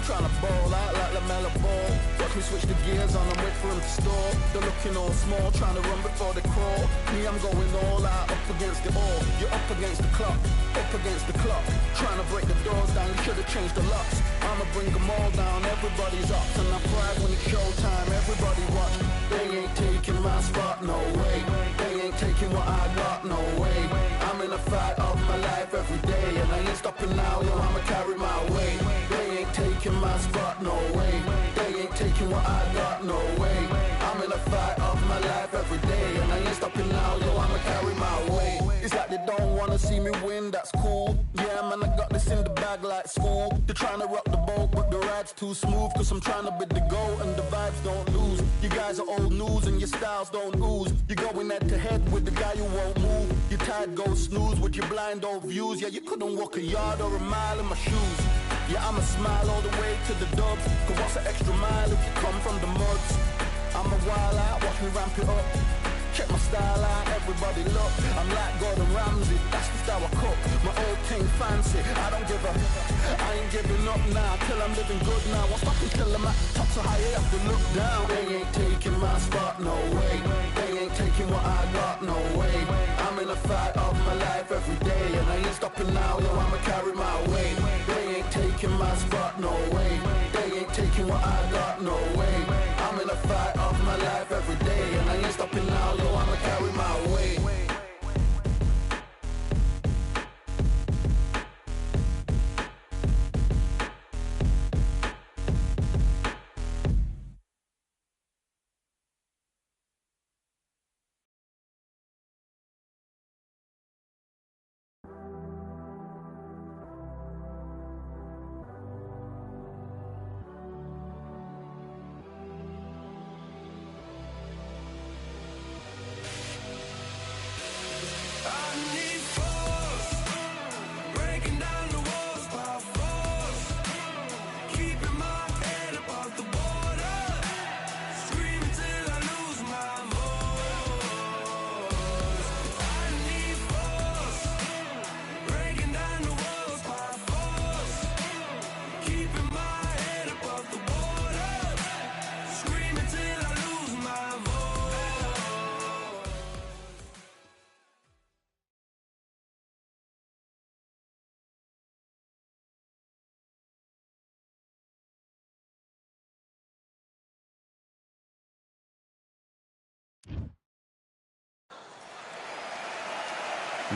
I'm trying to ball out like LaMelo Ball. Watch me switch the gears on and wait for him to stall. They're looking all small, trying to run before they crawl. Me, I'm going all out, up against the all. You're up against the clock, up against the clock. Trying to break the doors down, you should've changed the locks. I'ma bring them all down, everybody's up. And I pride when it's showtime, everybody watch. They ain't taking my spot, no way. They ain't taking what I got, no way. I'm in a fight of my life every day, and I ain't stopping now, yo, I'ma carry my weight. They ain't taking my spot, no way. They ain't taking what I got, no way. I'm in a fight of my life every day, and I ain't stopping now, yo, I'ma carry my weight. It's like they don't wanna see me win, that's cool. Yeah, man, I got this in the bag like school. They're trying to rock the boat, but the ride's too smooth. Cause I'm trying to be the goal, and the vibes don't lose. You guys are old news, and your styles don't ooze. You're going head to head with the guy who won't move. Your tide goes snooze with your blind old views. Yeah, you couldn't walk a yard or a mile in my shoes. Yeah, I'ma smile all the way to the dubs. Cause what's an extra mile if you come from the muds? I'm a wild out, watch me ramp it up. Check my style out, everybody look. I'm like Gordon Ramsay, that's just how I cook. My old thing fancy, I don't give a. I ain't giving up now, till I'm living good now. Won't stop until I'm at the top, so high I have to look down. They ain't taking my spot, no way. They ain't taking what I got, no way. I'm in a fight of my life every day, and I ain't stopping now, yo, I'ma carry my weight. They ain't taking my spot, no way. They ain't taking what I got, no way. I'm in a fight of my life every day, and I ain't stopping now, yo, I'ma carry my weight.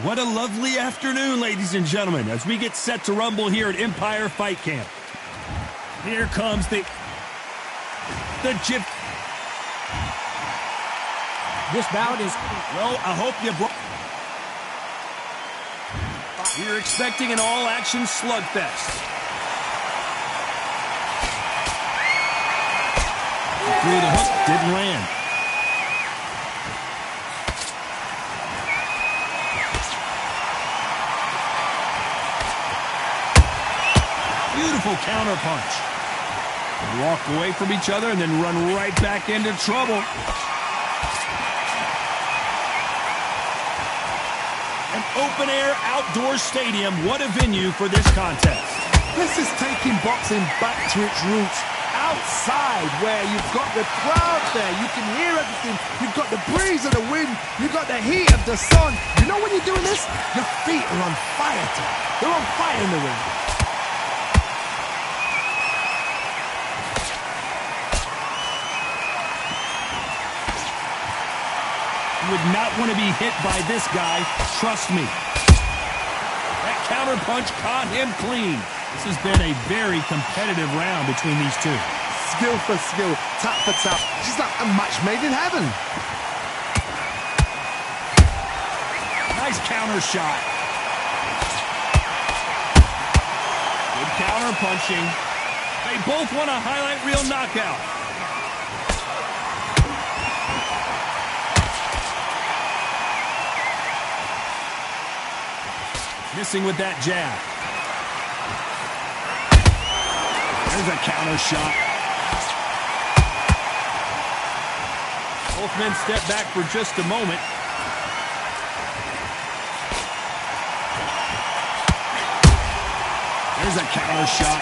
What a lovely afternoon, ladies and gentlemen, as we get set to rumble here at Empire Fight Camp. Here comes the Jib. This bout is... Well, I hope you brought... We're expecting an all-action slugfest. Through the hook, didn't land. Beautiful counter punch. They walk away from each other and then run right back into trouble. An open-air outdoor stadium. What a venue for this contest. This is taking boxing back to its roots. Outside, where you've got the crowd there, you can hear everything. You've got the breeze of the wind. You've got the heat of the sun. You know when you're doing this? Your feet are on fire. They're on fire in the ring. Would not want to be hit by this guy, trust me. That counter punch caught him clean. This has been a very competitive round between these two. Skill for skill, tap for tap. She's like a match made in heaven. Nice counter shot. Good counter punching. They both want a highlight reel knockout. Missing with that jab. There's a counter shot. Both men step back for just a moment. There's a counter shot.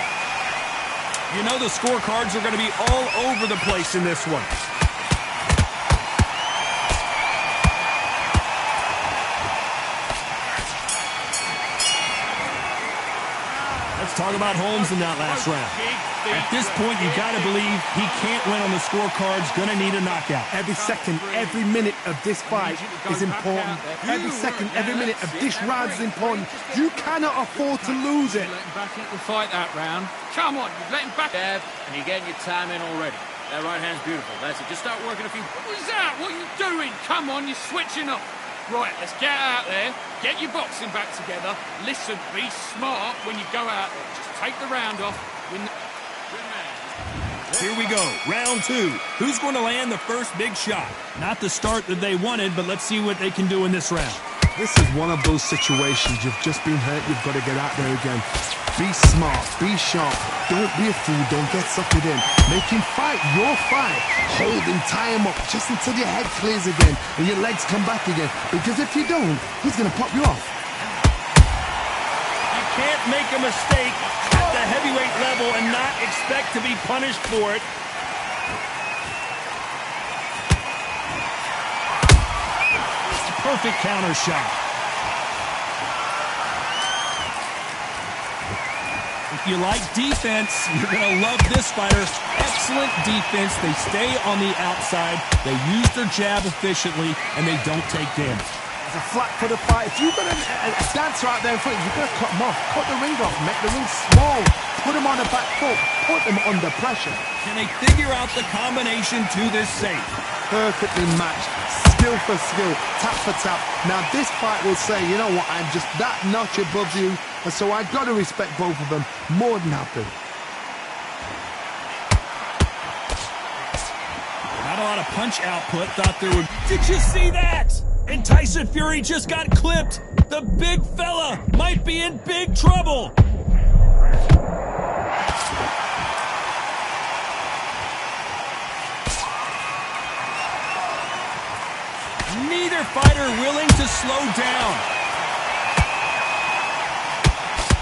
You know the scorecards are going to be all over the place in this one. Let's talk about Holmes in that last round. At this point, you got to believe he can't win on the scorecards, going to need a knockout. Every second, every minute of this fight is important. Every second, every minute of this round is important. You cannot afford to lose it. Let him back into the fight that round. Come on, you've let him back. Jab, and you're getting your time in already. That right hand's beautiful. That's it. Just start working a few. What was that? What are you doing? Come on, you're switching up. Right, let's get out there. Get your boxing back together. Listen, be smart when you go out there. Just take the round off. Win the... Here we go, round two. Who's going to land the first big shot? Not the start that they wanted, but let's see what they can do in this round. This is one of those situations. You've just been hurt. You've got to get out there again. Be smart. Be sharp. Don't be a fool. Don't get suckered in. Make him fight your fight. Hold him, tie him up just until your head clears again and your legs come back again. Because if you don't, he's going to pop you off. You can't make a mistake at the heavyweight level and not expect to be punished for it. Perfect counter shot. If you like defense, you're going to love this fighter. Excellent defense. They stay on the outside. They use their jab efficiently, and they don't take damage. It's a flat for the fight. If you've got a dancer out there in front, you've got to cut him off. Cut the ring off. Make the ring small. Put him on the back foot. Put him under pressure. Can they figure out the combination to this safe? Perfectly matched. Skill for skill. Tap for tap. Now this fight will say, you know what, I'm just that notch above you, and so I've got to respect both of them more than happy. Not a lot of punch output. Thought there would... Did you see that? And Tyson Fury just got clipped. The big fella might be in big trouble. Neither fighter willing to slow down.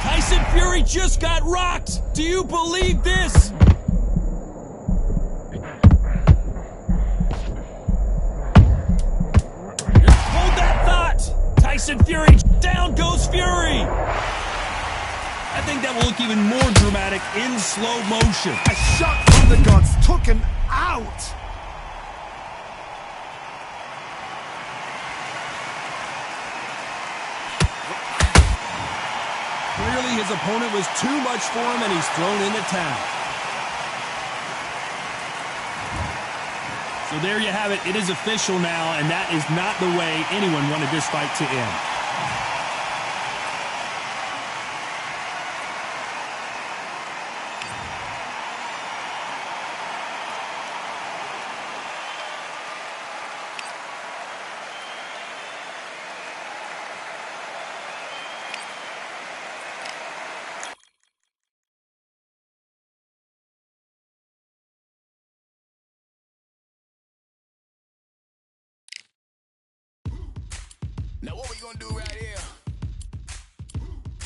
Tyson Fury just got rocked. Do you believe this? Hold that thought. Tyson Fury, down goes Fury. I think that will look even more dramatic in slow motion. A shot from the gods took him out. Clearly his opponent was too much for him and he's thrown in the towel. So there you have it. It is official now, and that is not the way anyone wanted this fight to end. Now what we gonna do right here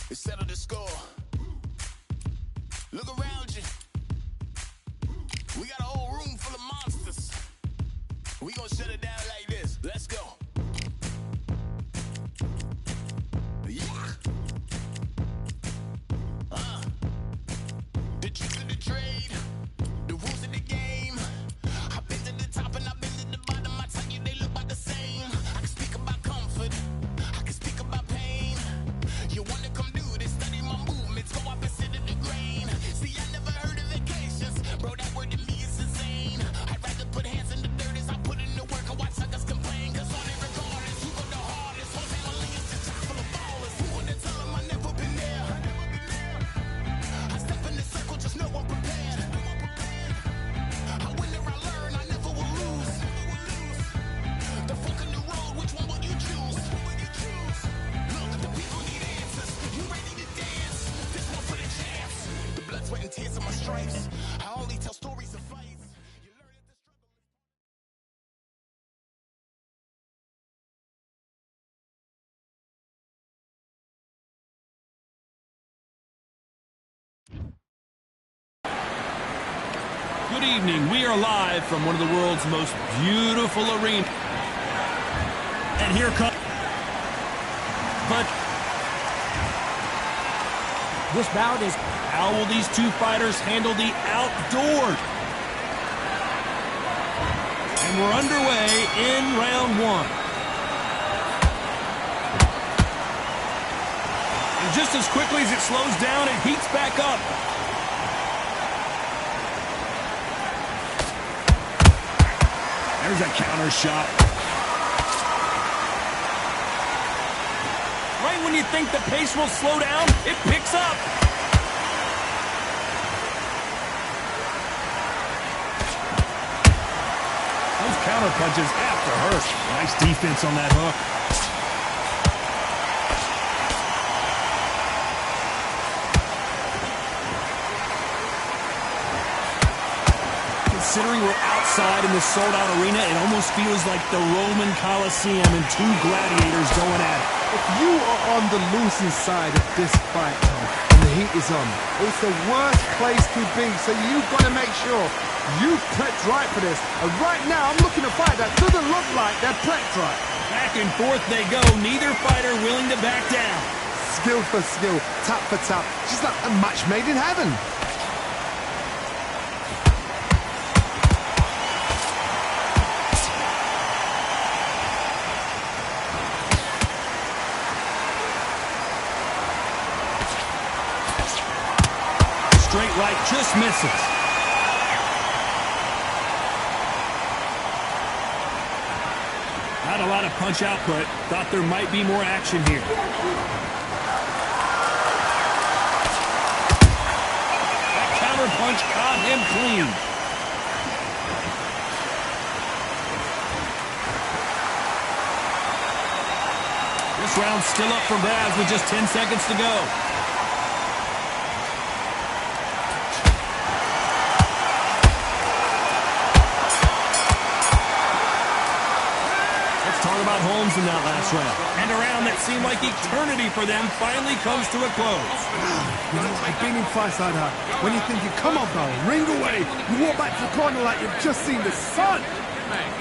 is settle the score. Look around you. We got a whole room full of monsters. We gonna shut it down like this. Let's go. Yeah. The tricks of the trade, the rules of the game. I've been to the top and I've been to the bottom. I tell you they look about the same. I can speak about comfort. I can speak about pain. You wanna come do this? Study my movements. Go up and sit in the grain. See, I never heard of vacations. Bro, that word to me is insane. I'd rather put hands in the dirt as I put in the work and watch suckers complain. Cause on it regardless, who go the hardest? Whole family is just chock full of ballers. Who wanna tell them I never been there? I step in the circle, just know I'm prepared. I win or I learn, I never will lose. The fork in the road, which one will you choose? Look, the people need answers. You ready to dance? This one for the champs. The blood, sweat, and tears of my stripes. I only tell stories of fights. You learn that the struggle is... Good evening. We are live from one of the world's most beautiful arenas. And here comes... But This bout is... how will these two fighters handle the outdoors? And we're underway in round one. And just as quickly as it slows down, it heats back up. There's a counter shot. Right when you think the pace will slow down, it picks up. Those counter punches have to hurt. Nice defense on that hook. Considering we're outside in this sold-out arena, it almost feels like the Roman Coliseum and two gladiators going at it. If you are on the losing side of this fight, Tom, and the heat is on, it's the worst place to be, so you've got to make sure you prepped right for this. And right now, I'm looking to fight that doesn't look like they're prepped right. Back and forth they go, neither fighter willing to back down. Skill for skill, tap for tap, just like a match made in heaven. Straight right just misses. Not a lot of punch output. Thought there might be more action here. That counter punch caught him clean. This round's still up for grabs with just 10 seconds to go. Talk about Holmes in that last round. And a round that seemed like eternity for them finally comes to a close. You know, I've been in fights like that. When you think you come off now, ring away, you walk back to the corner like you've just seen the sun.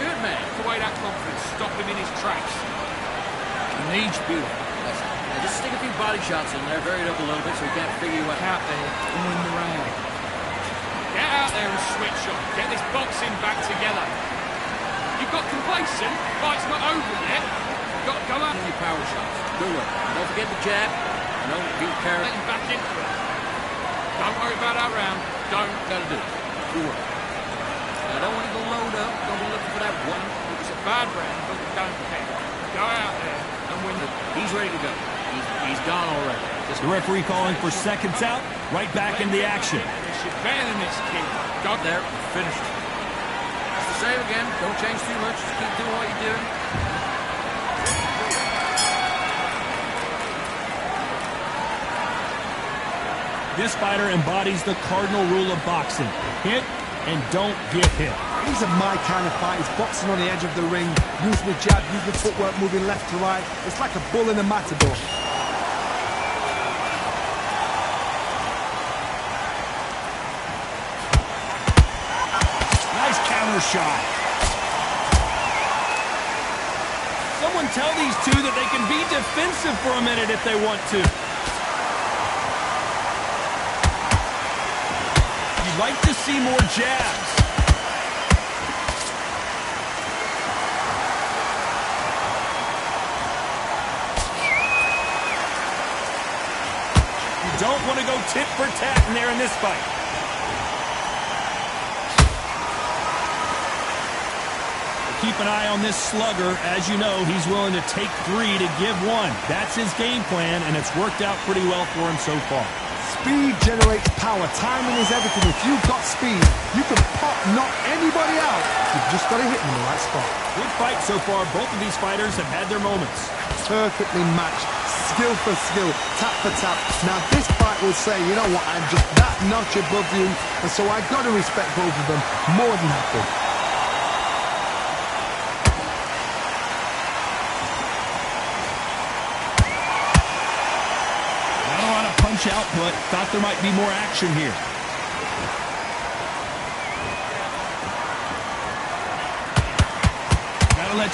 Good man. The way that confidence stopped him in his tracks. Needs beautiful. Now just stick a few body shots in there, vary it up a little bit so we can't figure you out there and win the round. Get out there and switch on. Get this boxing back together. You've got complacent. Fight's not over yet. You've got to go out. Your power shots. Good work. Don't forget the jab. No, be careful. Let him back into it. Don't worry about that round. Don't. Gotta do it. Good work. Now don't want to go load up. Don't be looking for that one. It was a bad round, but we don't care. Go out there and win the... He's ready to go. He's gone already. The referee calling for seconds out. Right back in the action. You're better than this kid. Go there. Finish it. Same again. Don't change too much. Just keep doing what you're doing. This fighter embodies the cardinal rule of boxing. Hit and don't get hit. These are my kind of fighters, boxing on the edge of the ring, use the jab, use the footwork, moving left to right. It's like a bull in a matador. Nice counter shot. Someone tell these two that they can be defensive for a minute if they want to. You'd like to see more jabs. You don't want to go tit for tat in there in this fight. Keep an eye on this slugger. As you know, he's willing to take 3 to give 1. That's his game plan, and it's worked out pretty well for him so far. Speed generates power. Timing is everything. If you've got speed, you can knock anybody out. You've just got to hit them in the right spot. Good fight so far. Both of these fighters have had their moments. Perfectly matched. Skill for skill. Tap for tap. Now, this fight will say, you know what, I'm just that notch above you, and so I've got to respect both of them more than happy. Output. Thought there might be more action here.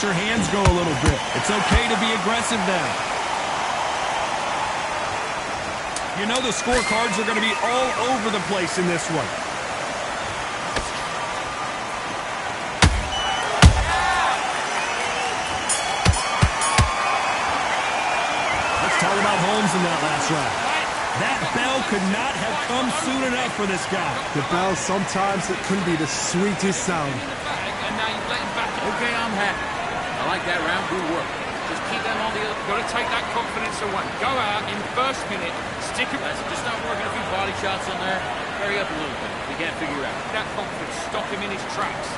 let your hands go a little bit. It's okay to be aggressive now. You know the scorecards are going to be all over the place in this one. Let's talk about Holmes in that last round. That bell could not have come soon enough for this guy. The bell, sometimes it can be the sweetest sound. Okay, I'm happy. I like that round. Good work. Just keep them on the other. Got to take that confidence away. Go out in first minute, stick it. Just start working a few body shots on there. Hurry up a little bit. We can't figure out. That confidence, stop him in his tracks.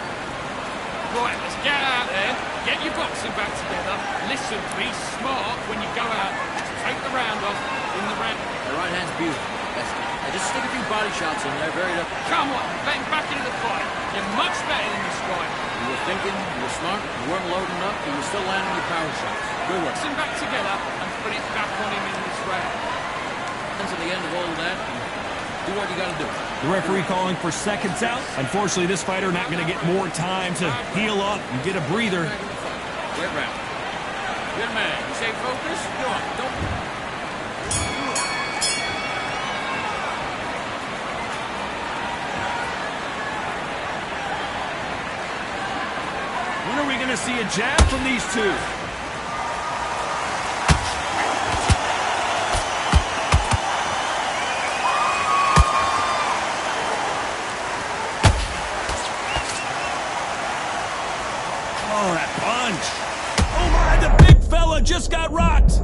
Right, let's get out there, get your boxing back together. Listen, be smart when you go out. Just take the round off in the round. The right hand's beautiful. Just stick a few body shots in there. Hurry up. Come on, let him back into the fight. You're much better than this guy. You were thinking, you were smart, you weren't loading up, but you were still landing your power shots. Good work. Box him back together and put it back on him in this round. And to the end of all of that, do what you got to do. The referee calling for seconds out. Unfortunately, this fighter not going to get more time to heal up and get a breather. Great round. Good man. You stay focused. Go on. Don't. When are we going to see a jab from these two? Oh, that punch. Oh, my, the big fella just got rocked.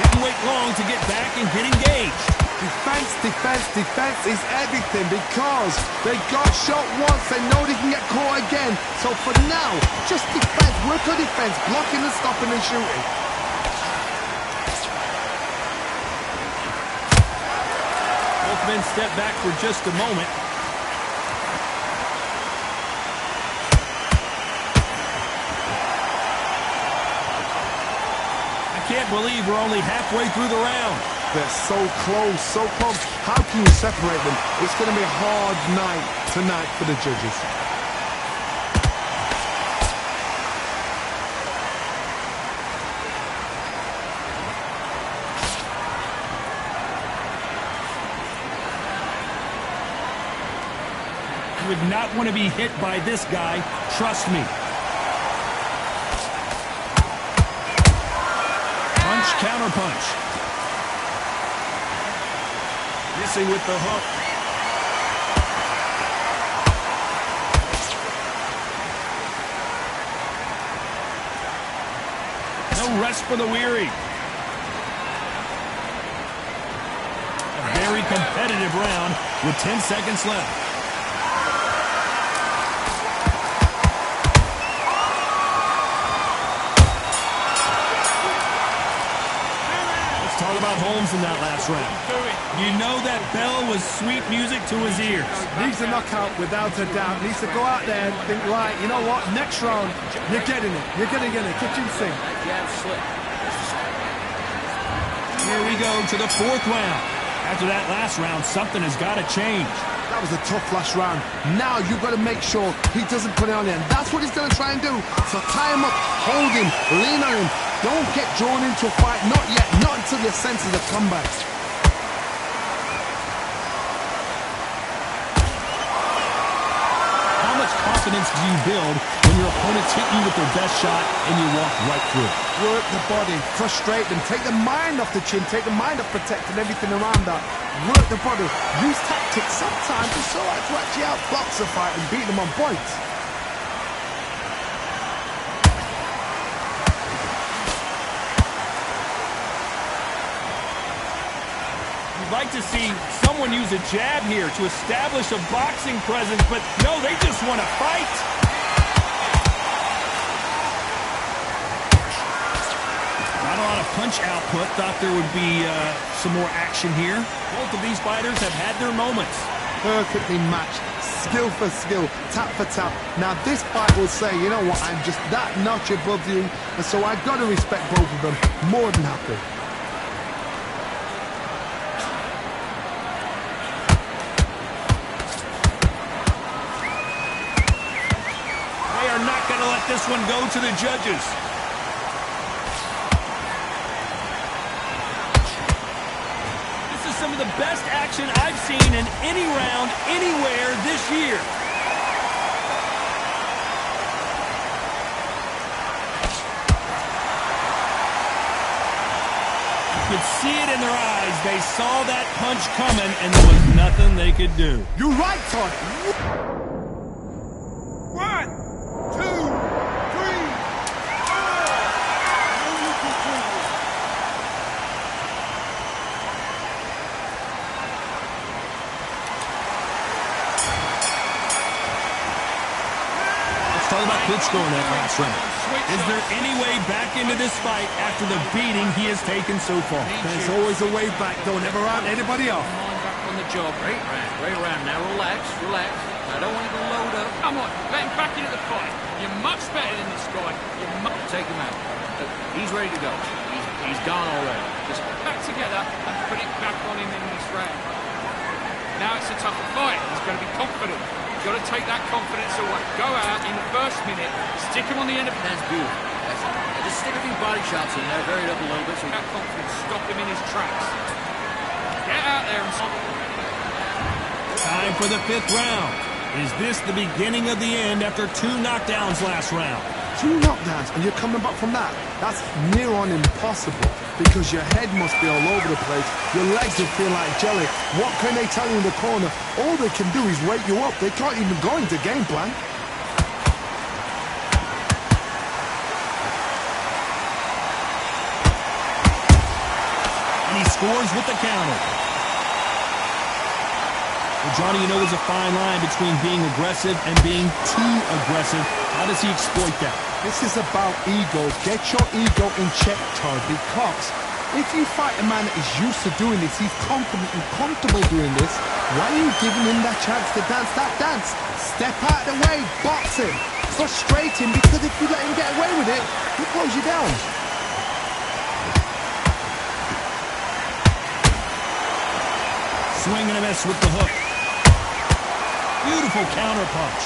Didn't wait long to get back and get engaged. Defense, defense, defense is everything because they got shot once, they know they can get caught again. So for now, just defense, work on defense, blocking and stopping and shooting. Both men step back for just a moment. I can't believe we're only halfway through the round. They're so close, so close. How can you separate them? It's going to be a hard night tonight for the judges. You would not want to be hit by this guy, trust me. Punch, counter punch. Missing with the hook. No rest for the weary. A very competitive round with 10 seconds left. Talk about Holmes in that last round. You know that bell was sweet music to his ears. Needs a knockout without a doubt. Needs to go out there and think, right, you know what, next round, you're getting it. You're going to get it. Kitchen sink. That jab slip. Here we go to the fourth round. After that last round, something has got to change. That was a tough last round. Now you've got to make sure he doesn't put it on there. And that's what he's going to try and do. So tie him up, hold him, lean on him. Don't get drawn into a fight. Not yet. Not until your senses have come back. How much confidence do you build when your opponents hit you with their best shot and you walk right through it? Work the body, frustrate them, take the mind off the chin, take the mind off protecting everything around that. Work the body, use tactics. Sometimes it's so hard to actually outbox a fight and beat them on points. You'd like to see someone use a jab here to establish a boxing presence, but no, they just want to fight. Not a lot of punch output. Thought there would be some more action here. Both of these fighters have had their moments. Perfectly matched, skill for skill, tap for tap. Now this fight will say, you know what, I'm just that notch above you, and so I've got to respect both of them. More than happy. this one go to the judges. This is some of the best action I've seen in any round, anywhere this year. You could see it in their eyes. They saw that punch coming, and there was nothing they could do. You're right, Todd. 1, 2, 3, 4. Let's talk about Klitschko in that last round. Is there any way back into this fight after the beating he has taken so far? There's always a way back. Don't ever round anybody off. Mind back on the job. Great round. Great round. Now relax. Relax. I don't want you to load up. Come on, let him back into the fight. You're much better than this guy. Take him out. Look, he's ready to go. He's gone already. Just back together and put it back on him in this round. Now it's a tougher fight. He's going to be confident. You've got to take that confidence away. Go out in the first minute, stick him on the end of... That's beautiful. That's it. Now just stick a few body shots in there, vary it up a little bit. So that confidence, stop him in his tracks. Get out there and stop him. Time for the 5th round. Is this the beginning of the end after 2 knockdowns last round? 2 knockdowns, and you're coming back from that. That's near on impossible, because your head must be all over the place. Your legs will feel like jelly. What can they tell you in the corner? All they can do is wake you up. They can't even go into game plan. And he scores with the counter. Well, Johnny, you know there's a fine line between being aggressive and being too aggressive. How does he exploit that? This is about ego. Get your ego in check, Todd, because if you fight a man that is used to doing this, he's confident and comfortable doing this, why are you giving him that chance to dance that dance? Step out of the way, box him, frustrate him, because if you let him get away with it, he close you down. Swing and a miss with the hook. Beautiful counter punch.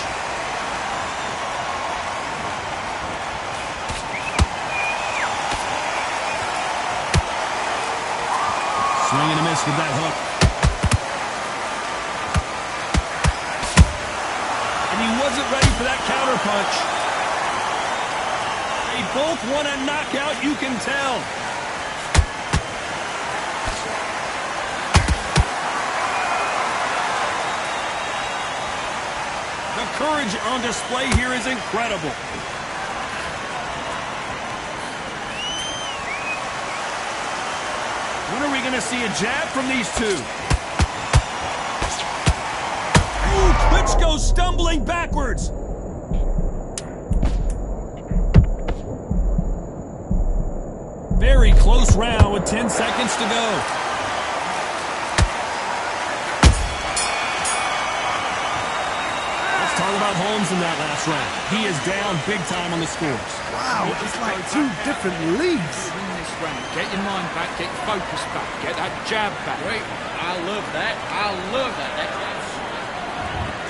Swing and a miss with that hook. And he wasn't ready for that counter punch. They both want a knockout, you can tell. The courage on display here is incredible. When are we going to see a jab from these two? Ooh, Klitschko stumbling backwards. Very close round with 10 seconds to go. Talk about Holmes in that last round. He is down big time on the scores. Wow, it's like 2 different leagues. Win this round. Get your mind back, get your focus back, get that jab back. Great. I love that. I love that.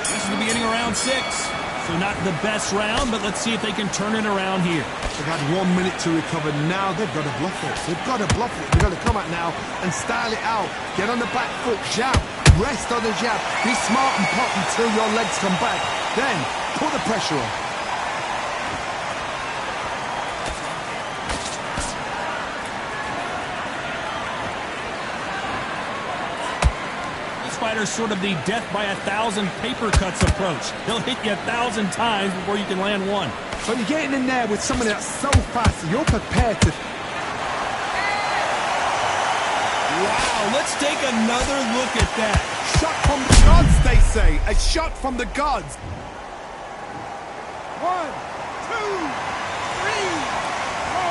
This is the beginning of round 6. So not the best round, but let's see if they can turn it around here. They've had 1 minute to recover. Now they've got to bluff it. They've got to bluff it. They've got to come out now and style it out. Get on the back foot, jab. Rest on the jab. Be smart and pop until your legs come back. Then, put the pressure on. This fighter's sort of the death by 1,000 paper cuts approach. He'll hit you 1,000 times before you can land one. So you're getting in there with somebody that's so fast, you're prepared to... Wow, let's take another look at that. Shot from the gods, they say. A shot from the gods. 1, 2, 3, 4,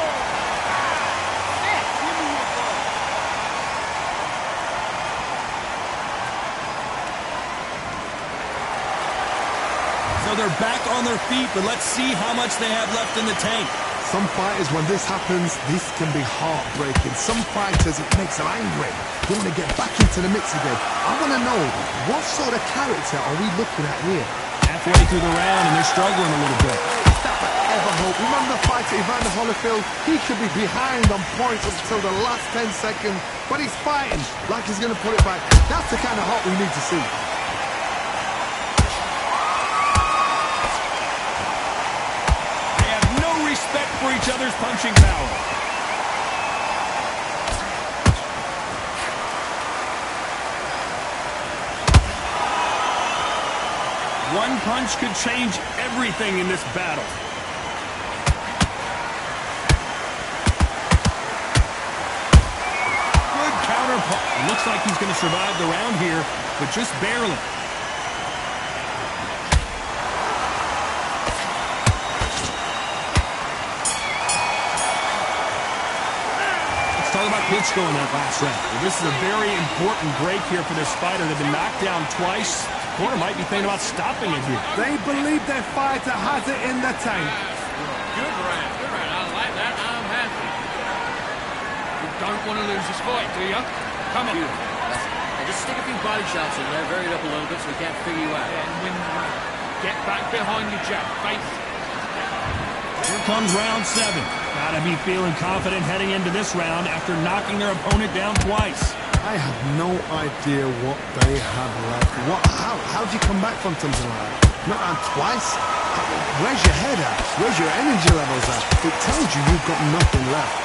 5. Give me your ball. So they're back on their feet, but let's see how much they have left in the tank. Some fighters, when this happens, this can be heartbreaking. Some fighters, it makes them angry. They want to get back into the mix again. I want to know, what sort of character are we looking at here? Halfway through the round, and they're struggling a little bit. Stop at ever hope. Remember the fight at Evander Holyfield? He could be behind on points until the last 10 seconds, but he's fighting like he's going to put it back. That's the kind of hope we need to see. They have no respect for each other's punching power. One punch could change everything in this battle. Good counter punch. Looks like he's going to survive the round here, but just barely. Let's talk about Klitschko in that last round. Well, this is a very important break here for this fighter. They've been knocked down twice. Corner might be thinking about stopping it here. They believe their fighter has it in the tank. Good round, good round. I like that. I'm happy. You don't want to lose this fight, do you? Come on. And just stick a few body shots in there, vary it up a little bit so we can't figure you out. And win the round. Get back behind your jab. Face it. Here comes round 7. Gotta be feeling confident heading into this round after knocking their opponent down twice. I have no idea what they have left. How do you come back from something like that? Not on twice? Where's your head at? Where's your energy levels at? It tells you you've got nothing left.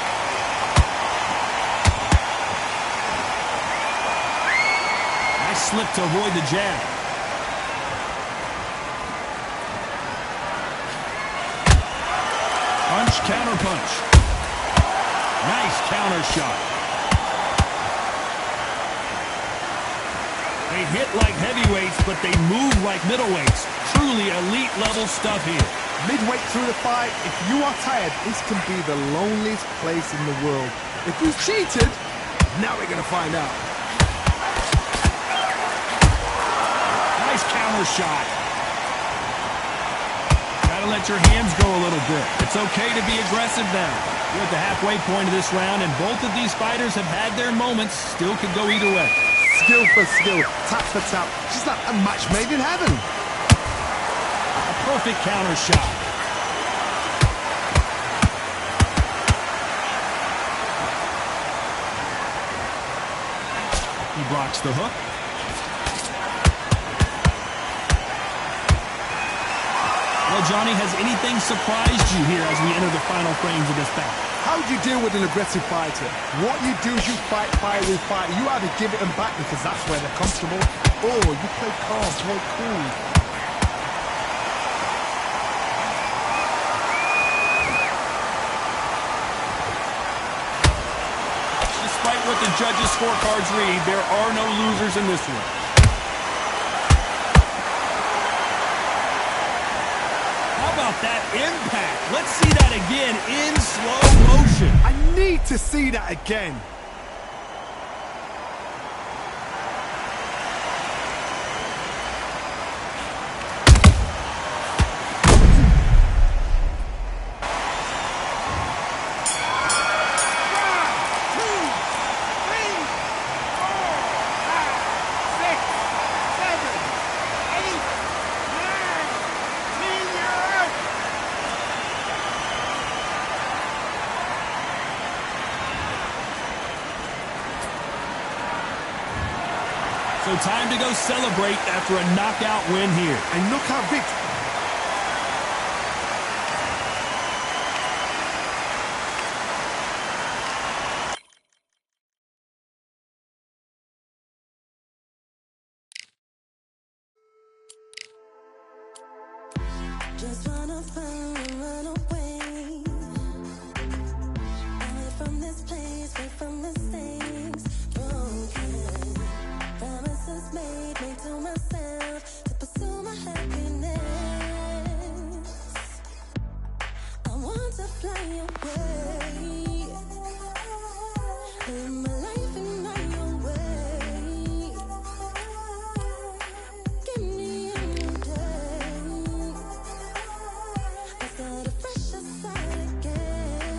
Nice slip to avoid the jab. Punch, counter punch. Nice counter shot. They hit like heavyweights, but they move like middleweights. Truly elite level stuff here. Midway through the fight, if you are tired, this can be the loneliest place in the world. If he's cheated, now we're going to find out. Nice counter shot. Gotta let your hands go a little bit. It's okay to be aggressive now. We're at the halfway point of this round, and both of these fighters have had their moments. Still could go either way. Skill for skill, tap for tap. Just like a match made in heaven. A perfect counter shot. He blocks the hook. Well, Johnny, has anything surprised you here as we enter the final frames of this battle? How do you deal with an aggressive fighter? What you do is you fight fire with fire. You either give it them back because that's where they're comfortable, or you play calm, play cool. Despite what the judges' scorecards read, there are no losers in this one. How about that impact? Let's see that again in slow motion. I need to see that again. So time to go celebrate after a knockout win here. A knockout victory. Just wanna run away. Away from this place, away from mistakes. Broken promises made to myself to pursue my happiness. I want to fly away. Live my life in my own way. Give me a new day. I start a fresh start again.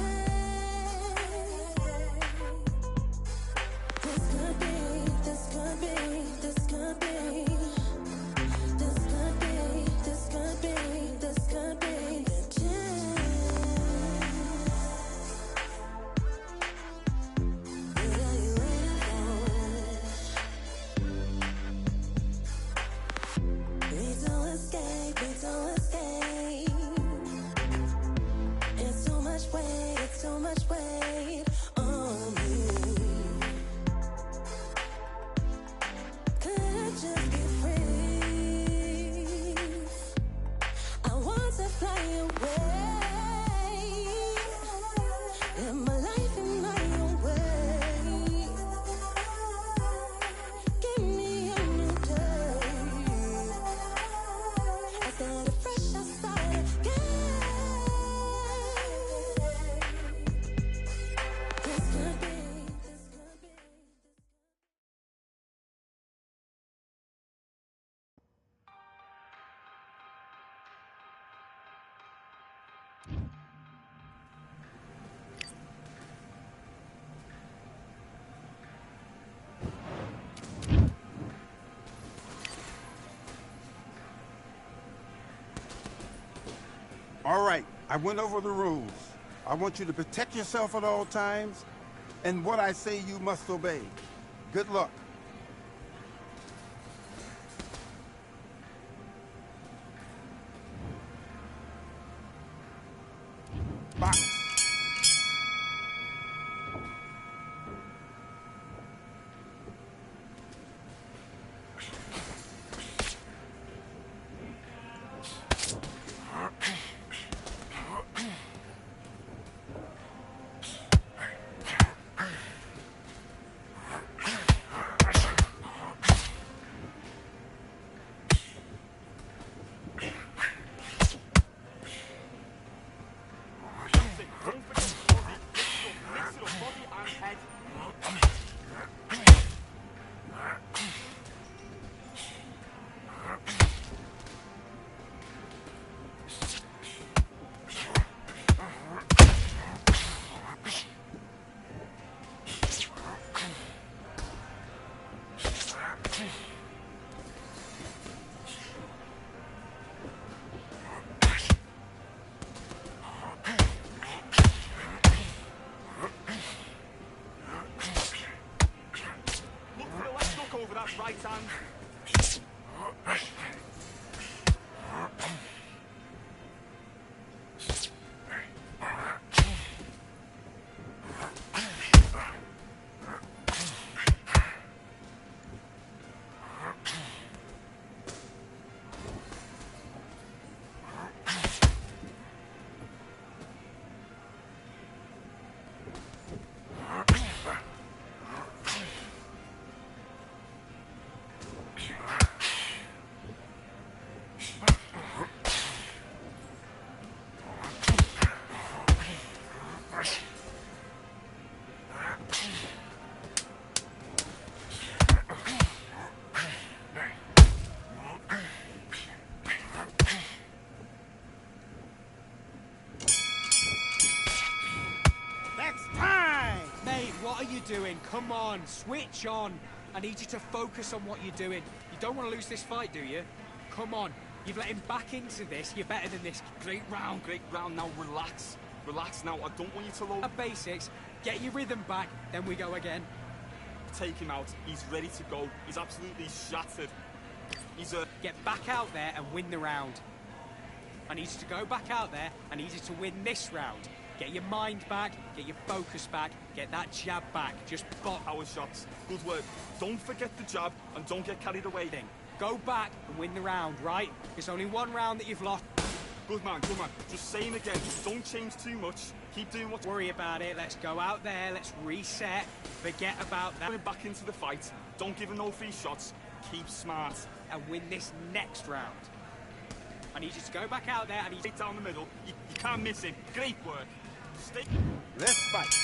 All right, I went over the rules. I want you to protect yourself at all times, and what I say you must obey. Good luck. Box. Right hand. What are you doing? Come on, switch on. I need you to focus on what you're doing. You don't want to lose this fight, do you? Come on. You've let him back into this. You're better than this. Great round. Now relax. Relax now. I don't want you to load. Basics. Get your rhythm back, then we go again. Take him out. He's ready to go. He's absolutely shattered. Get back out there and win the round. I need you to go back out there. I need you to win this round. Get your mind back, get your focus back, get that jab back. Just bot our shots. Good work. Don't forget the jab and don't get carried away. Go back and win the round, right? It's only one round that you've lost. Good man. Just saying again, don't change too much. Keep doing what... Worry about it. Let's go out there, let's reset. Forget about that. Going back into the fight. Don't give him no free shots. Keep smart. And win this next round. I need you to go back out there and straight down the middle. You can't miss it. Great work. Stay. Let's fight.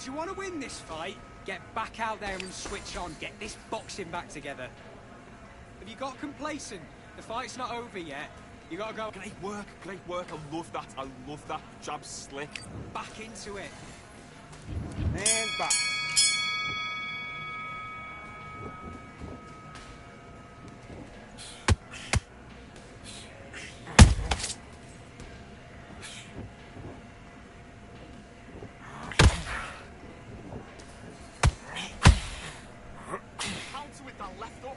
Do you want to win this fight? Get back out there and switch on. Get this boxing back together. Have you got complacent? The fight's not over yet. You gotta go. Great work, great work. I love that. I love that. Jab slick. Back into it. And box. Counter with that left hook.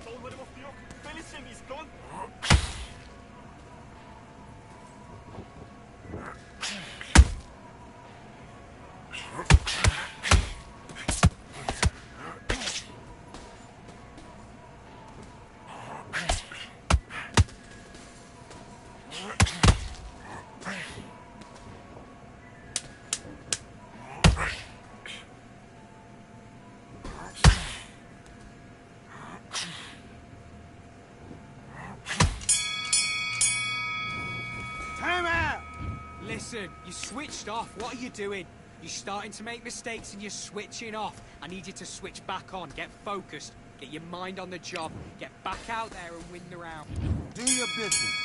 Don't let him off the hook. Finish him, he's done. Time out! Listen, you switched off. What are you doing? You're starting to make mistakes and you're switching off. I need you to switch back on. Get focused. Get your mind on the job. Get back out there and win the round. Do your business.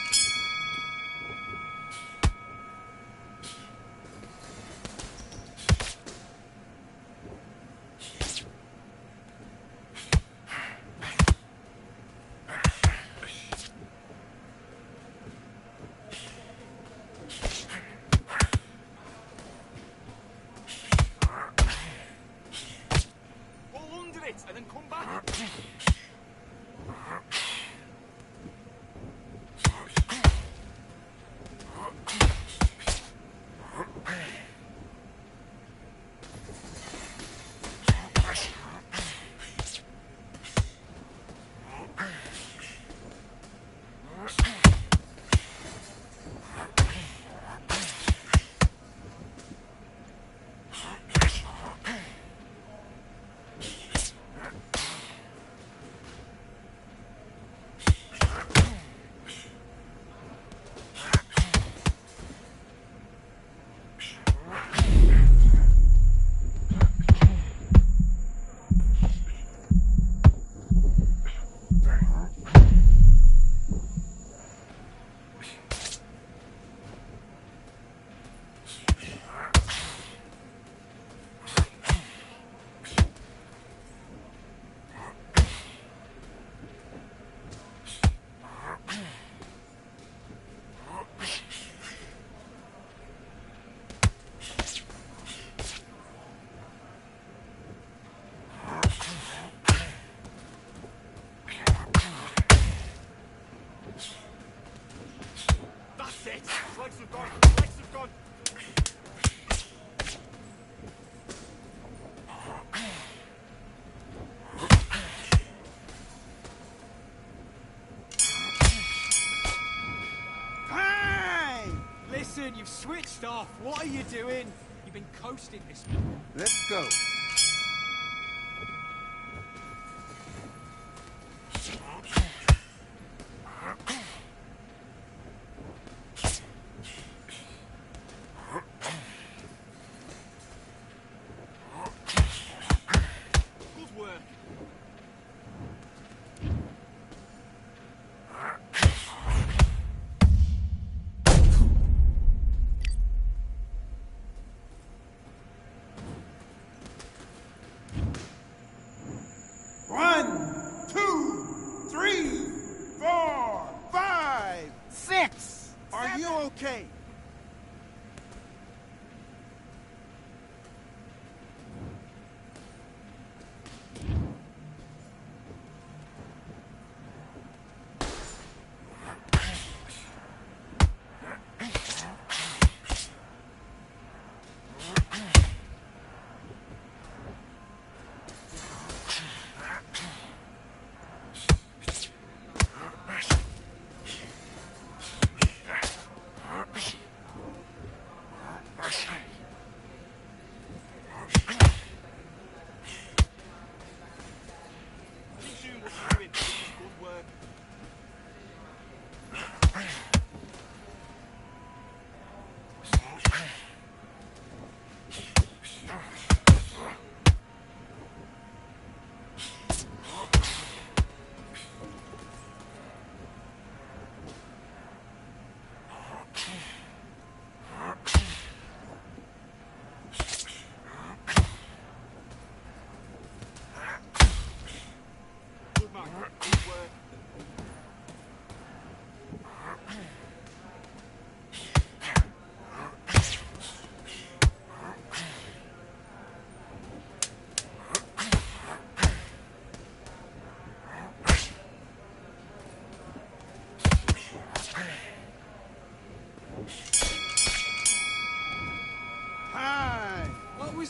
Go under it and then come back. That's it. Legs have gone. Legs have gone. Time! Listen, you've switched off. What are you doing? You've been coasting this. Let's go. Good work.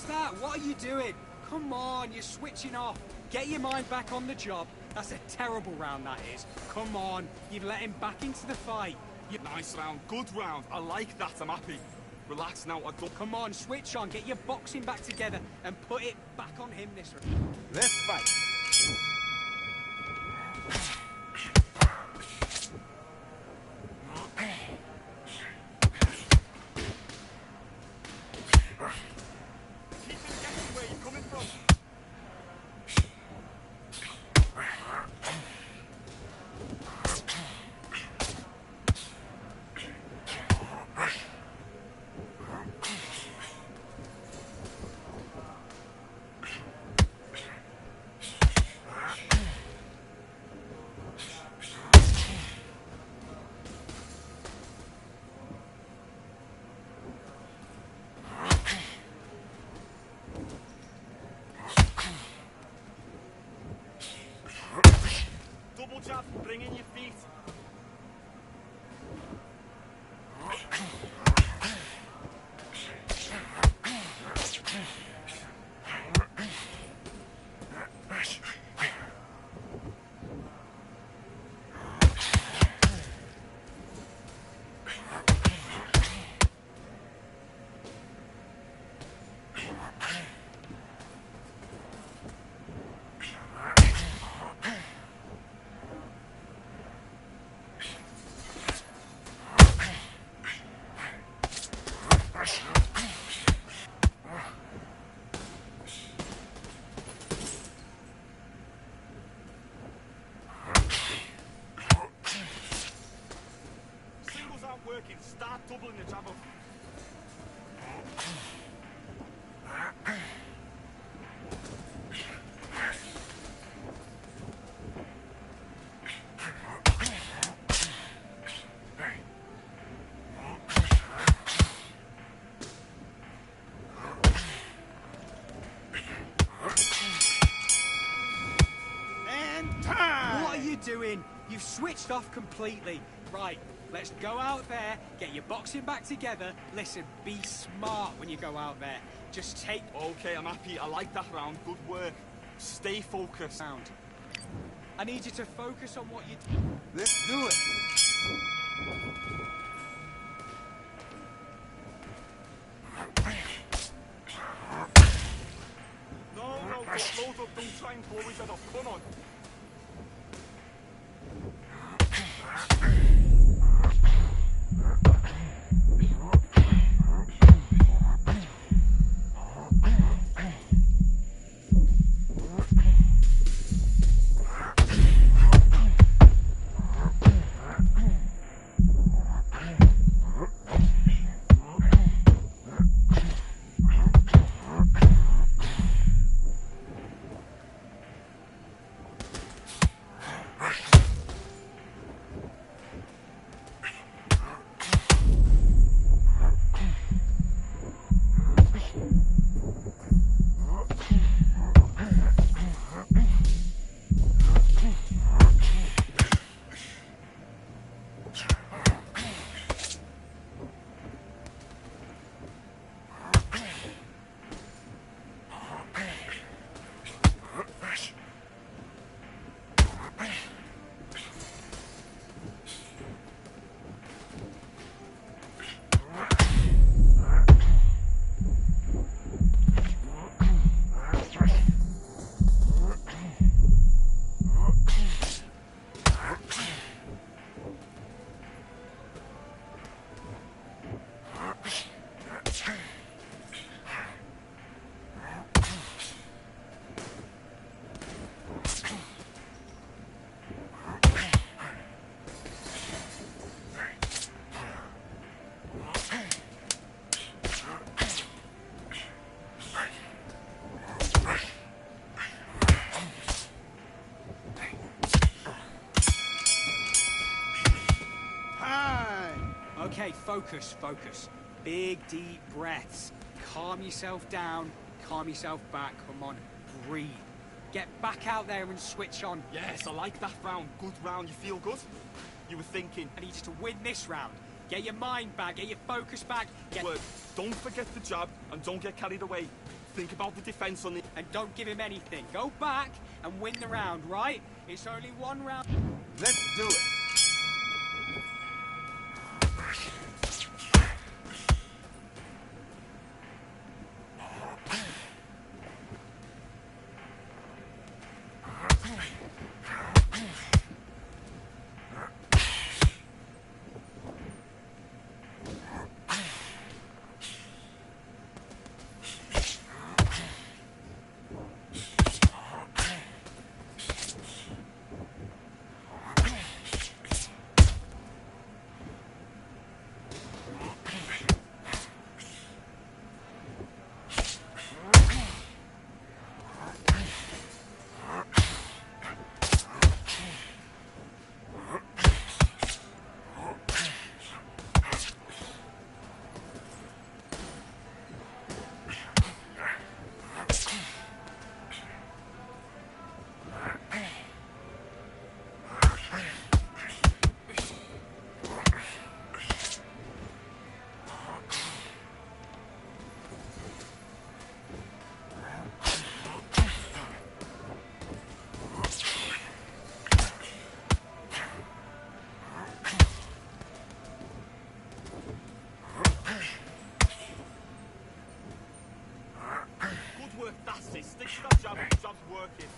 What's that? What are you doing? Come on, you're switching off. Get your mind back on the job. That's a terrible round, that is. Come on, you've let him back into the fight. Nice round, good round. I like that, I'm happy. Relax now, I don't... Come on, switch on, get your boxing back together and put it back on him this round. Let's fight. Keep him guessing where you're coming from. Double jab, bring in your feet. Singles aren't working, start doubling the jab up. And time! What are you doing? You've switched off completely. Right, let's go out there, get your boxing back together. Listen, be smart when you go out there. Just take Okay, I'm happy. I like that round. Good work. Stay focused. round. I need you to focus on what you Let's do it. No, just load up. Don't try and blow his head off. Come on. Okay, focus, focus. Big, deep breaths. Calm yourself down, calm yourself back. Come on, breathe. Get back out there and switch on. Yes, I like that round. Good round. You feel good? You were thinking. I need you to win this round. Get your mind back, get your focus back. Don't forget the jab and don't get carried away. Think about the defense on the... And don't give him anything. Go back and win the round, right? It's only one round. Let's do it. That's it. Stick to that jab. Jab's working.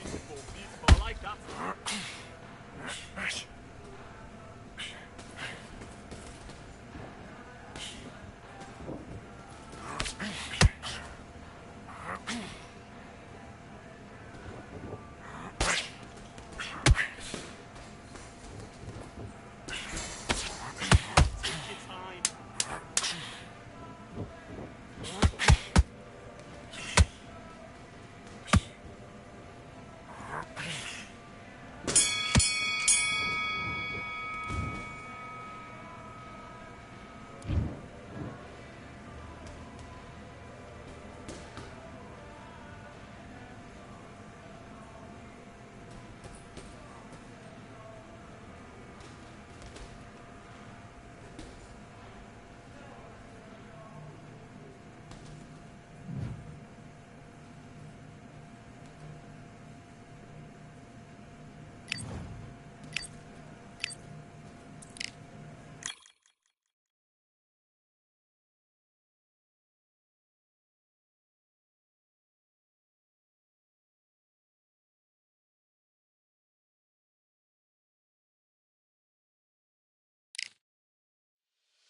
Beautiful, beautiful. I like that.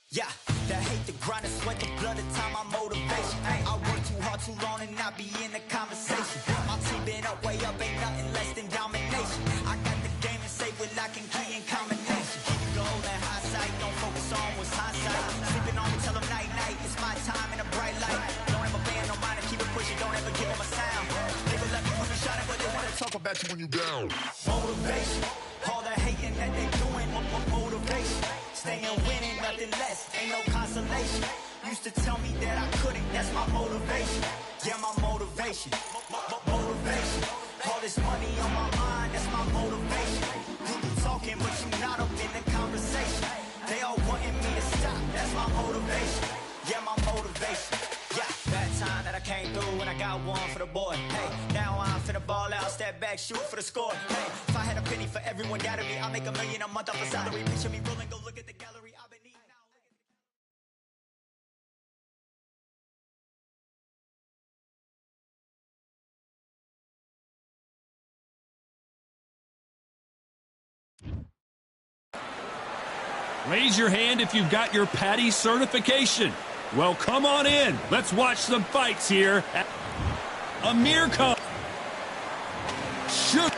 Yeah, the hate, the grind, the sweat, the blood, the time, my motivation. I work too hard, too long, and not be in the conversation. My team been up, way up, ain't nothing less than domination. I got the game and say with lock and key in combination. Keep it gold and high sight, don't focus on what's hindsight. Sleeping on me, tell them night, night, it's my time in a bright light. Don't ever band, no mind, and keep it pushing, don't ever give them a sound. Nigga let me put me shining, but they wanna talk about you when you down. Motivation, all the hating that they doing, motivation. Staying winning, nothing less, ain't no consolation. Used to tell me that I couldn't, that's my motivation. Yeah, my motivation, motivation. All this money on my mind, that's my motivation. You be talking, but you not up in the conversation. They all wanting me to stop, that's my motivation. Yeah, my motivation. Yeah, that time that I came through and I got one for the boy. Hey, now I'm finna ball out, step back, shoot for the score. Hey, if I had a penny for everyone doubted me, I'll make $1 million a month off a salary. Picture me rolling, go look at the gallery. I've been eating now. Raise your hand if you've got your Patty certification. Well, come on in. Let's watch some fights here. Amir Khan. Shoot.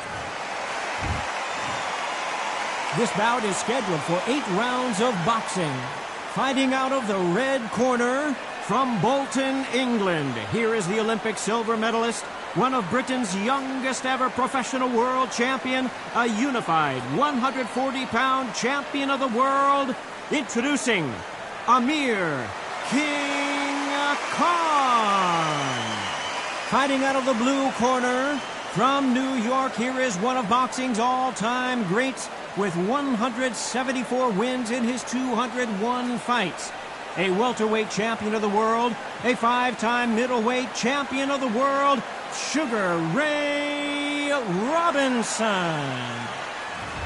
This bout is scheduled for 8 rounds of boxing. Fighting out of the red corner from Bolton, England. Here is the Olympic silver medalist, one of Britain's youngest ever professional world champion, a unified 140-pound champion of the world. Introducing Amir King Khan. Fighting out of the blue corner from New York, here is one of boxing's all-time greats, with 174 wins in his 201 fights. A welterweight champion of the world, a 5-time middleweight champion of the world, Sugar Ray Robinson.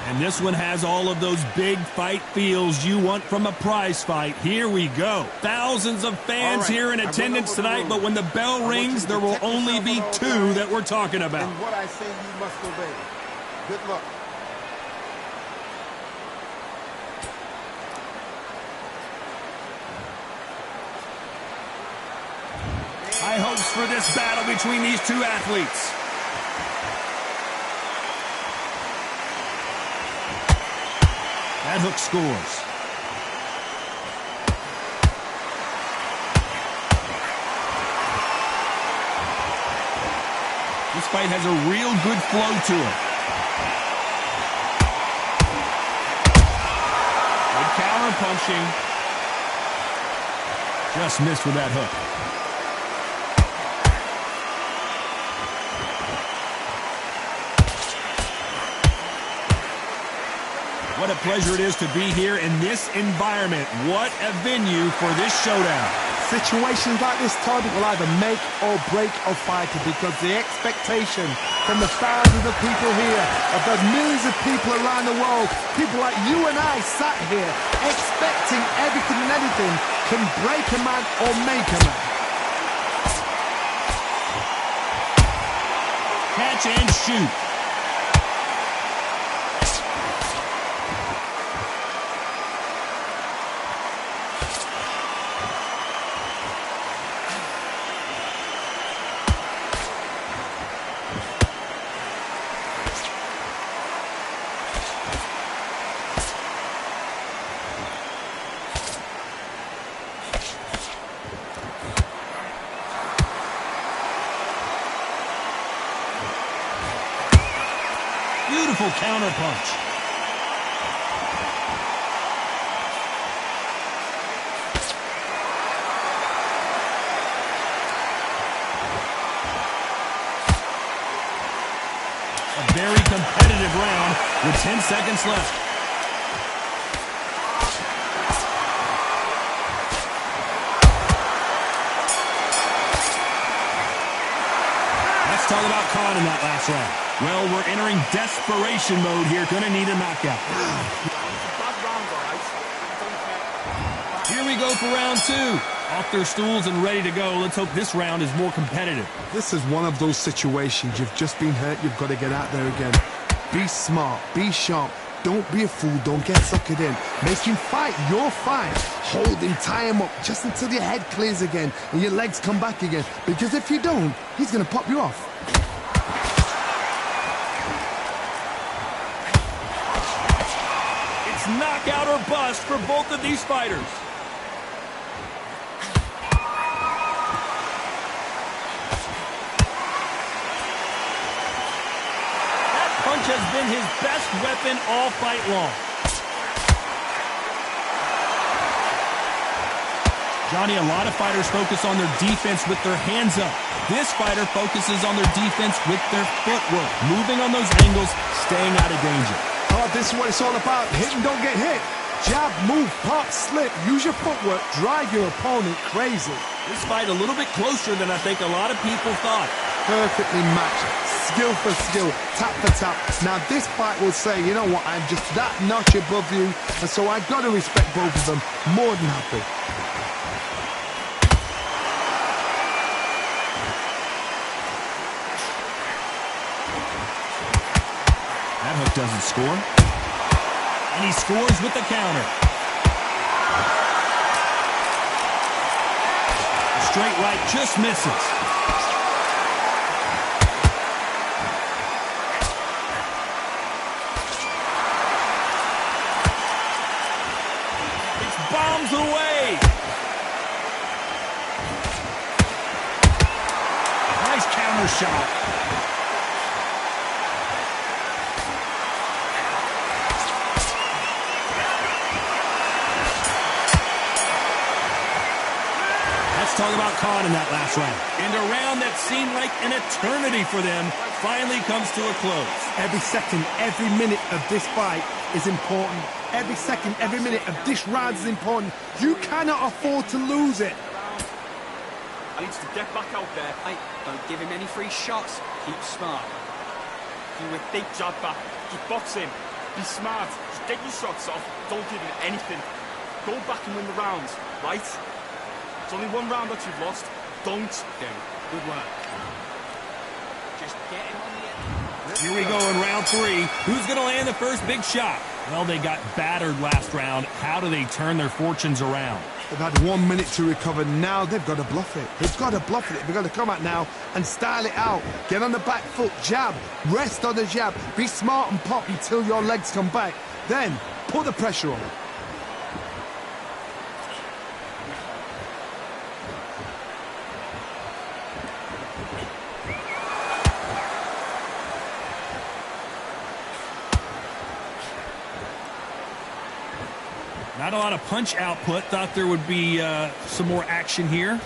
And this one has all of those big fight feels you want from a prize fight. Here we go. Thousands of fans here in attendance tonight, but when the bell rings, there will only be 2 that we're talking about. And what I say you must obey. Good luck. High hopes for this battle between these 2 athletes. That hook scores. This fight has a real good flow to it. Good counter punching. Just missed with that hook. What a pleasure it is to be here in this environment. What a venue for this showdown. Situations like this, Todd, will either make or break a fighter, because the expectation from the thousands of people here, of the millions of people around the world, people like you and I sat here expecting everything and anything, can break a man or make a man. Catch and shoot. Beautiful counter punch. A very competitive round with 10 seconds left. Let's talk about Khan in that last round. Well, we're entering desperation mode here. Gonna need a knockout. Here we go for round 2. Off their stools and ready to go. Let's hope this round is more competitive. This is one of those situations. You've just been hurt. You've got to get out there again. Be smart. Be sharp. Don't be a fool. Don't get suckered in. Make him fight your fight. Hold him, tie him up just until your head clears again and your legs come back again. Because if you don't, he's going to pop you off. Knockout or bust for both of these fighters. That punch has been his best weapon all fight long. Johnny, a lot of fighters focus on their defense with their hands up. This fighter focuses on their defense with their footwork, moving on those angles, staying out of danger. Oh, this is what it's all about. Hit and don't get hit. Jab, move, pop, slip. Use your footwork. Drive your opponent crazy. This fight a little bit closer than I think a lot of people thought. Perfectly matched. Skill for skill. Tap for tap. Now, this fight will say, you know what, I'm just that notch above you, and so I've got to respect both of them. More than happy. That hook doesn't score. And he scores with the counter. A straight right just misses. It's bombs away. Nice counter shot. Talk about Khan in that last round. And a round that seemed like an eternity for them. finally comes to a close. Every second, every minute of this fight is important. Every second, every minute of this round is important. You cannot afford to lose it. I need to get back out there. Hey, don't give him any free shots. Keep smart. You with deep jab back. Just box him. Be smart. Just get your shots off. Don't give him anything. Go back and win the rounds, right? It's only one round that you've lost. Don't. Good work. Just get him on the end. Here we go in round 3. Who's going to land the first big shot? Well, they got battered last round. How do they turn their fortunes around? They've had 1 minute to recover. Now they've got to bluff it. They've got to bluff it. They've got to come out now and style it out. Get on the back foot, jab, rest on the jab. Be smart and pop until your legs come back. Then put the pressure on. Not a lot of punch output. Thought there would be some more action here.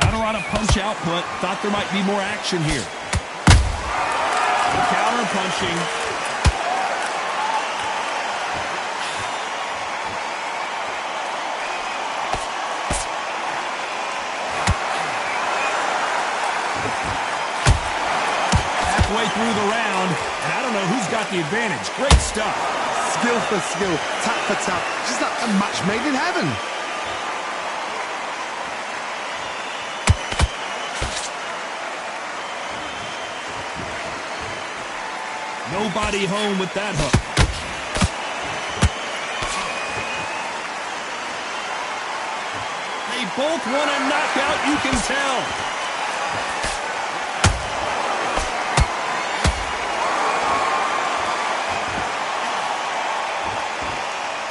Not a lot of punch output. Thought there might be more action here. Counter punching. Halfway through the round, and I don't know who's got the advantage. Great stuff. Skill for skill, tap for tap. Just like a match made in heaven. Nobody home with that hook. They both want a knockout, you can tell.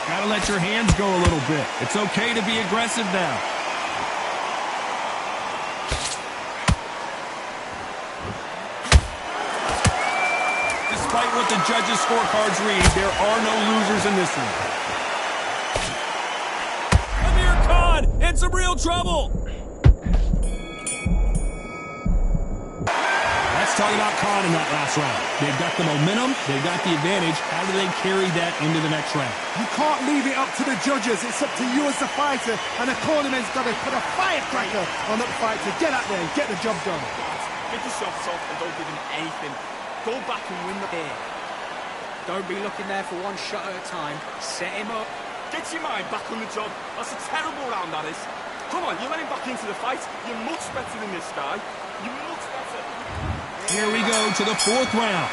Gotta let your hands go a little bit. It's okay to be aggressive now. Despite what the judges' scorecards read, there are no losers in this one. Amir Khan in some real trouble. Let's talk about Khan in that last round. They've got the momentum, they've got the advantage. How do they carry that into the next round? You can't leave it up to the judges. It's up to you as the fighter, and the cornerman's got to put a firecracker on that fight to get out there and get the job done. Get your shots off and don't give him anything. Go back and win the... Here. Don't be looking there for one shot at a time. Set him up. Get your mind back on the job. That's a terrible round, that is. Come on, you're letting back into the fight. You're much better than this guy. You're much better. Here we go to the 4th round.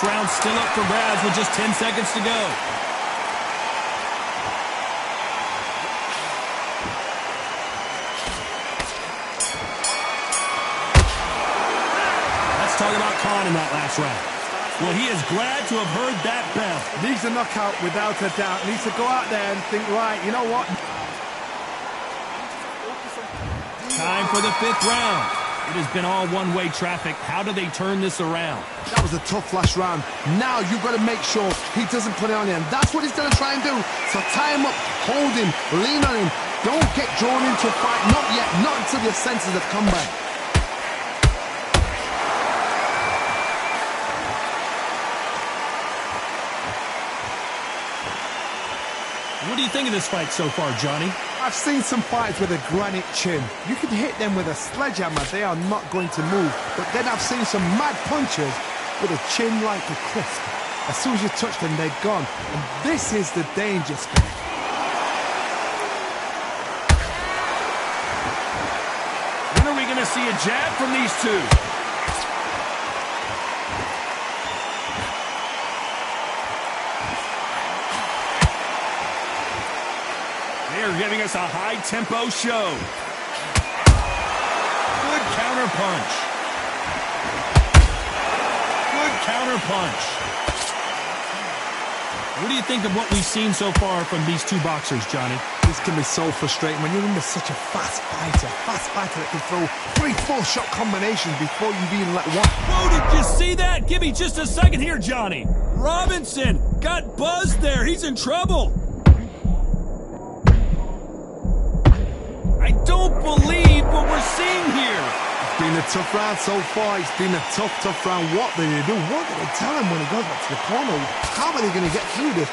This round's still up for grabs with just 10 seconds to go. talk about Khan in that last round. Well, he is glad to have heard that bell. Needs a knockout without a doubt. Needs to go out there and think, right, you know what? Time for the 5th round. It has been all one-way traffic. How do they turn this around? That was a tough last round. Now you've got to make sure he doesn't put it on him. That's what he's going to try and do. So tie him up, hold him, lean on him. Don't get drawn into a fight. Not yet. Not until your senses have come back. What do you think of this fight so far, Johnny? I've seen some fighters with a granite chin. You can hit them with a sledgehammer, they are not going to move. But then I've seen some mad punchers with a chin like a crisp. As soon as you touch them, they're gone. And this is the danger spot. When are we going to see a jab from these two? They're giving us a high-tempo show. Good counter punch. Good counter punch. What do you think of what we've seen so far from these two boxers, Johnny? This can be so frustrating when you're under such a fast fighter that can throw 3-4 shot combinations before you've even let one. Whoa, did you see that? Give me just a second here, Johnny. Robinson got buzzed there. He's in trouble. I don't believe what we're seeing here. It's been a tough round so far. It's been a tough round. What do they do? What do they tell him when he goes back to the corner? How are they going to get through this?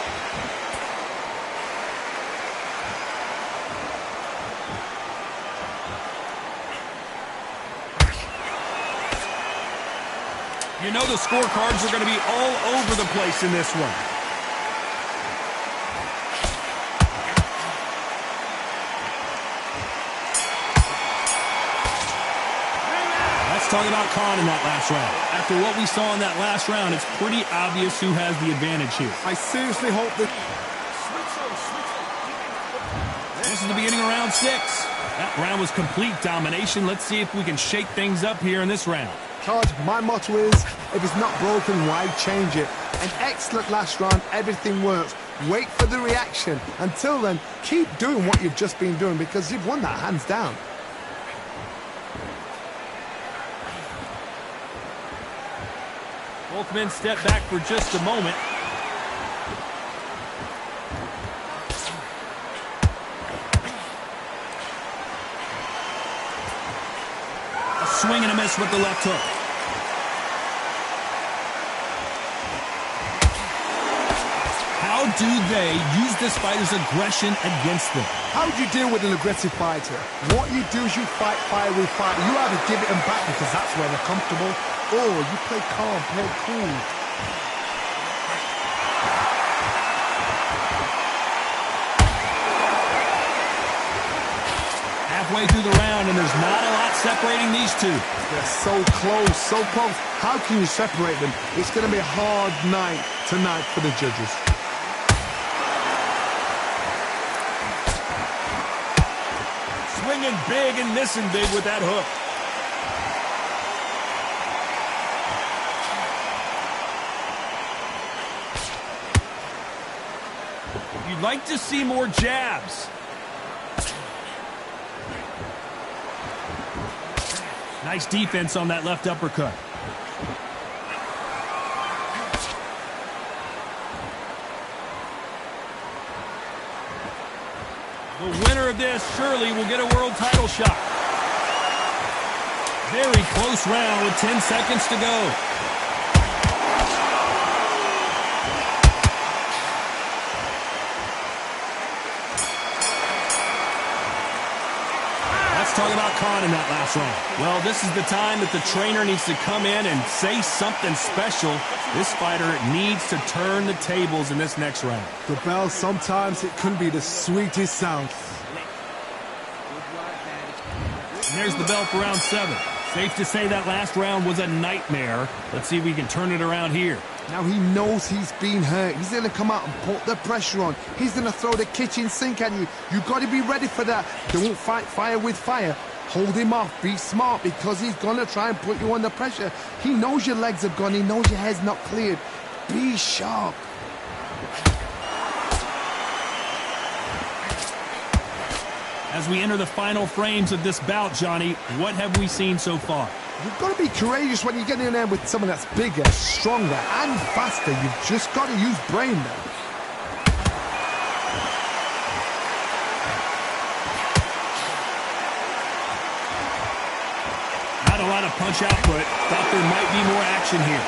You know the scorecards are going to be all over the place in this one. Let's talk about Khan in that last round. After what we saw in that last round, it's pretty obvious who has the advantage here. I seriously hope that... This is the beginning of round 6. That round was complete domination. Let's see if we can shake things up here in this round. Todd, my motto is, if it's not broken, why change it? An excellent last round, everything works. Wait for the reaction. Until then, keep doing what you've just been doing because you've won that hands down. Both men step back for just a moment. A swing and a miss with the left hook. How do they use this fighter's aggression against them? How do you deal with an aggressive fighter? What you do is you fight fire with fire. You either give it them back because that's where they're comfortable, or you play calm, play cool. Halfway through the round, and there's not a lot separating these two. They're so close, so close. How can you separate them? It's going to be a hard night tonight for the judges. Swinging big and missing big with that hook. You'd like to see more jabs. Nice defense on that left uppercut. The winner of this surely will get a world title shot. Very close round with 10 seconds to go. Talk about Khan in that last round. Well, this is the time that the trainer needs to come in and say something special. This fighter needs to turn the tables in this next round. The bell, sometimes it can be the sweetest sound. And there's the bell for round 7. Safe to say that last round was a nightmare. Let's see if we can turn it around here. Now he knows he's been hurt. He's going to come out and put the pressure on. He's going to throw the kitchen sink at you. You've got to be ready for that. Don't fight fire with fire. Hold him off. Be smart because he's going to try and put you under pressure. He knows your legs have gone. He knows your head's not cleared. Be sharp. As we enter the final frames of this bout, Johnny, what have we seen so far? You've got to be courageous when you get in there with someone that's bigger, stronger, and faster. You've just got to use brain there. Not a lot of punch output. Thought there might be more action here.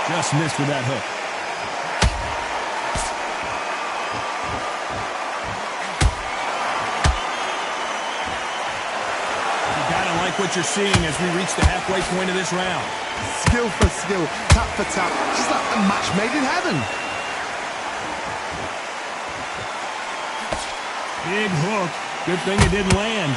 Just missed with that hook. You gotta like what you're seeing as we reach the halfway point of this round. Skill for skill, tap for tap, just like a match made in heaven. Big hook. Good thing it didn't land.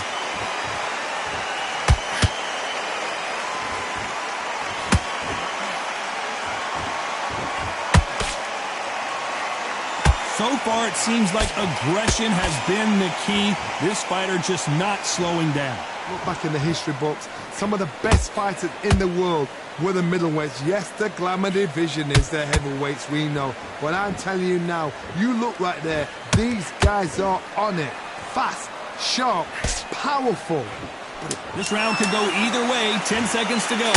So far, it seems like aggression has been the key. This fighter just not slowing down. Look back in the history books. Some of the best fighters in the world were the middleweights. Yes, the glamour division is the heavyweights, we know. But I'm telling you now, you look right there. These guys are on it. Fast, sharp, powerful. This round could go either way. 10 seconds to go.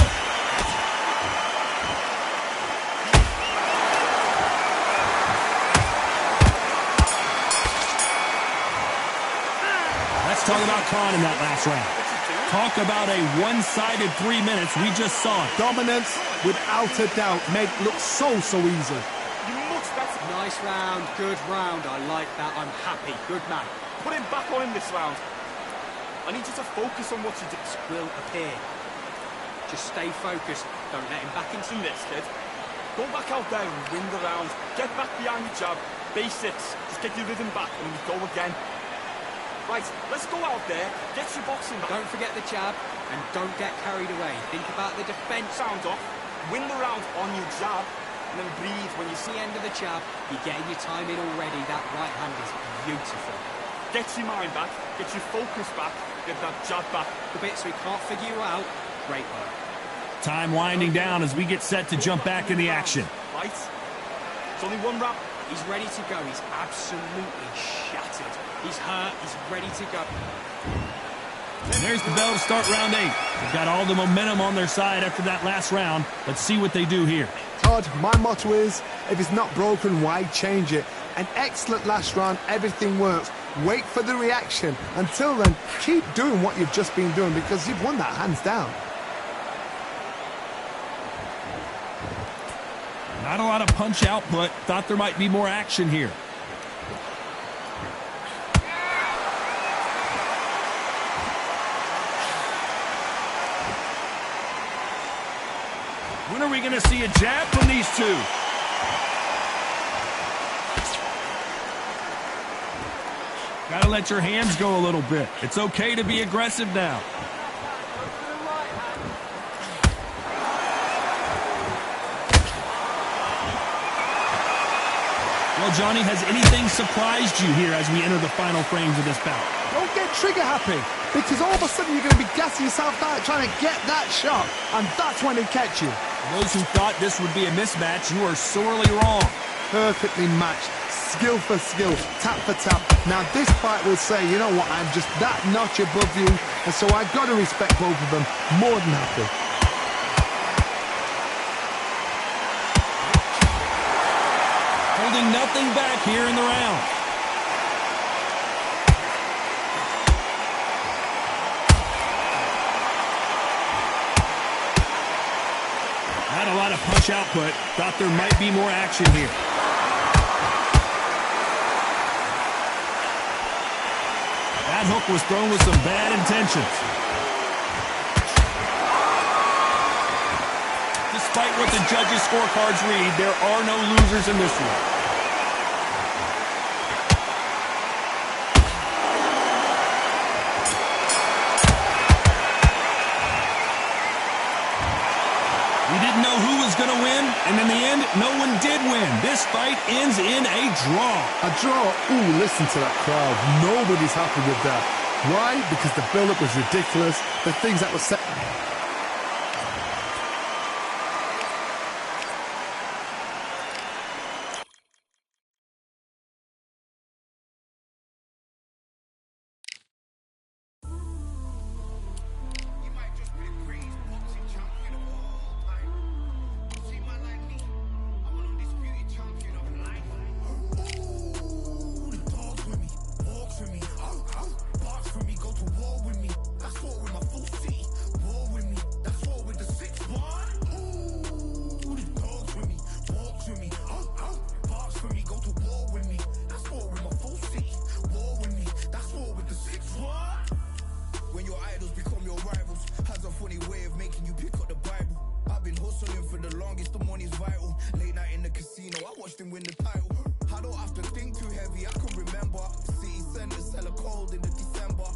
Let's talk about Khan in that last round. Talk about a one-sided 3 minutes. We just saw it. Dominance, without a doubt, made it look so easy. Nice round, good round. I like that. I'm happy. Good man. Put him back on him this round. I need you to focus on what you did. Will appear. Just stay focused. Don't let him back into this, kid. Go back out there and win the round. Get back behind your jab. Basics. Just get your rhythm back and we go again. Right, let's go out there. Get your boxing back. Don't forget the jab and don't get carried away. Think about the defense. Sound off. Win the round on your jab and then breathe. When you see the end of the jab, you're getting your time in already. That right hand is beautiful. Get your mind back, get your focus back, get that jab back. The bit so he can't figure you out. Great work. Time winding down as we get set to jump back in the action. Right. It's only one round. He's ready to go. He's absolutely shattered. He's hurt. He's ready to go. And there's the bell to start round 8. They've got all the momentum on their side after that last round. Let's see what they do here. Todd, my motto is, if it's not broken, why change it? An excellent last round. Everything works. Wait for the reaction. Until then, keep doing what you've just been doing because you've won that hands down. Not a lot of punch output. Thought there might be more action here. When are we going to see a jab from these two? Gotta let your hands go a little bit. It's okay to be aggressive now. Well, Johnny, has anything surprised you here as we enter the final frames of this bout? Don't get trigger happy, because all of a sudden you're going to be gassing yourself out trying to get that shot, and that's when they catch you. Those who thought this would be a mismatch, you are sorely wrong. Perfectly matched. Skill for skill, tap for tap. Now this fight will say, you know what, I'm just that notch above you, and so I've got to respect both of them. More than happy. Holding nothing back here in the round. Not a lot of punch output. Thought there might be more action here. That hook was thrown with some bad intentions. Despite what the judges' scorecards read, there are no losers in this one. We didn't know who was going to win, and in the end, no one did win. This fight ends in a draw. A draw? Ooh, listen to that crowd. Nobody's happy with that. Why? Because the build-up was ridiculous. The things that were set... win the title. I don't have to think too heavy, I can remember. The city center's hella cold in the December.